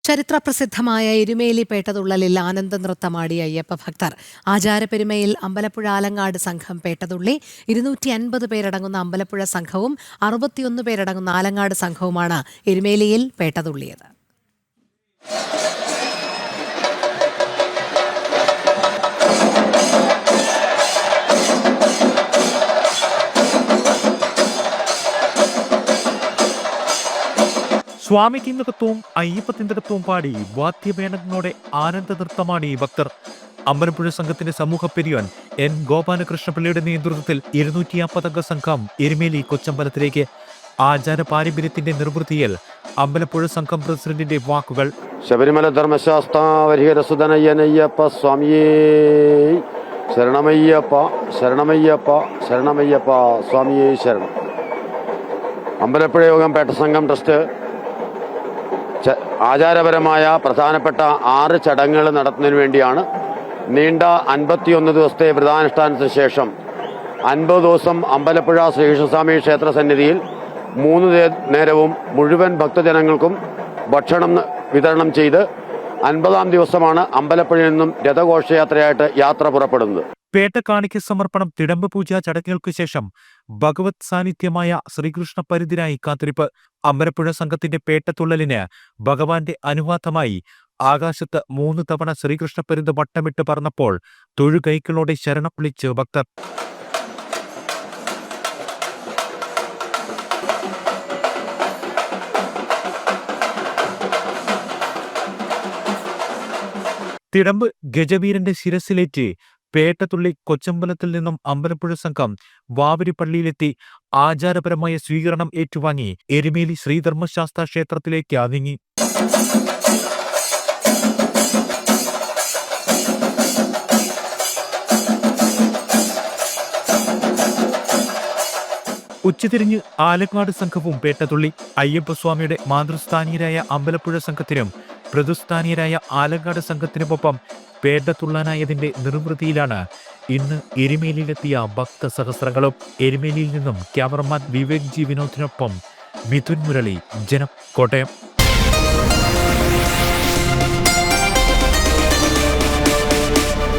ചരിത്രപ്രസിദ്ധമായ എരുമേലി പേട്ടതുള്ളലിൽ ആനന്ദ നൃത്തമാടിയ അയ്യപ്പ ഭക്തർ. ആചാരപ്പെരുമയിൽ അമ്പലപ്പുഴ ആലങ്ങാട് സംഘം പേട്ടതുള്ളി. 250 പേരടങ്ങുന്ന അമ്പലപ്പുഴ സംഘവും 61 പേരടങ്ങുന്ന ആലങ്ങാട് സംഘവുമാണ് എരുമേലിയിൽ പേട്ടതുള്ളിയത്. സ്വാമി തിന്തകത്വവും അയ്യപ്പ തിന്തകത്വവും പാടി വാദ്യമേളങ്ങളോടെ ആനന്ദ നൃത്തമാടി ഭക്തർ. അമ്പലപ്പുഴ സംഘത്തിന്റെ സമൂഹ പെരിയോൻ എൻ ഗോപാലകൃഷ്ണപിള്ളയുടെ നേതൃത്വത്തിൽ 250 അംഗ സംഘം എരുമേലി കൊച്ചമ്പലത്തിലേക്ക്. ആചാര പാരമ്പര്യത്തിന്റെ നിർവൃത്തിയിൽ അമ്പലപ്പുഴ സംഘം പ്രസിഡന്റിന്റെ വാക്കുകൾ. ശബരിമല ധർമ്മശാസ്താവരിഹരസുധനയ്യനയ്യപ്പ സ്വാമിയേ ശരണമയ്യപ്പ ശരണമയ്യപ്പ ശരണമയ്യപ്പ സ്വാമിയേ ശരണം. അമ്പലപ്പുഴ യോഗം പേട്ട സംഘം ട്രസ്റ്റ് ആചാരപരമായ പ്രധാനപ്പെട്ട 6 ചടങ്ങുകൾ നടത്തുന്നതിന് വേണ്ടിയാണ് നീണ്ട 51 ദിവസത്തെ വ്രതാനുഷ്ഠാനത്തിന് ശേഷം 50 ദിവസം അമ്പലപ്പുഴ ശ്രീകൃഷ്ണസ്വാമി ക്ഷേത്ര സന്നിധിയിൽ 3 നേരവും മുഴുവൻ ഭക്തജനങ്ങൾക്കും ഭക്ഷണം വിതരണം ചെയ്ത് 50-ാം ദിവസമാണ് അമ്പലപ്പുഴയിൽ നിന്നും രഥഘോഷയാത്രയായിട്ട് യാത്ര പുറപ്പെടുന്നത്. പേട്ട കാണിക്ക സമർപ്പണം, തിടമ്പ് പൂജ ചടങ്ങുകൾക്ക് ശേഷം ഭഗവത് സാന്നിധ്യമായ ശ്രീകൃഷ്ണ പരിധിനായി കാത്തിരിപ്പ്. അമ്പലപ്പുഴ സംഘത്തിന്റെ പേട്ടത്തുള്ളലിന് ഭഗവാന്റെ അനുവാദമായി ആകാശത്ത് 3 തവണ ശ്രീകൃഷ്ണ പരുന്ത് വട്ടമിട്ട് പറന്നപ്പോൾ തൊഴുകൈകളോടെ ശരണം വിളിച്ച് ഭക്തർ. തിടമ്പ് ഗജവീരന്റെ ശിരസിലേറ്റ് പേട്ടത്തുള്ളി കൊച്ചമ്പലത്തിൽ നിന്നും അമ്പലപ്പുഴ സംഘം വാവരിപ്പള്ളിയിലെത്തി ആചാരപരമായ സ്വീകരണം ഏറ്റുവാങ്ങി എരുമേലി ശ്രീധർമ്മശാസ്താ ക്ഷേത്രത്തിലേക്ക് നീങ്ങി. ഉച്ചതിരിഞ്ഞ് ആലങ്ങാട് സംഘവും പേട്ടതുള്ളി. അയ്യപ്പസ്വാമിയുടെ മാതൃസ്ഥാനീയരായ അമ്പലപ്പുഴ സംഘത്തിനും പ്രതിസ്ഥാനീയരായ ആലങ്ങാട് സംഘത്തിനുമൊപ്പം പേട്ടതുള്ളാനായതിന്റെ നിർവൃതിയിലാണ് ഇന്ന് എരുമേലിയിലെത്തിയ ഭക്തസഹസ്രങ്ങളും. എരുമേലിയിൽ നിന്നും ക്യാമറമാൻ വിവേക് ജി വിനോദിനൊപ്പം മിഥുൻ മുരളി, ജനം, കോട്ടയം.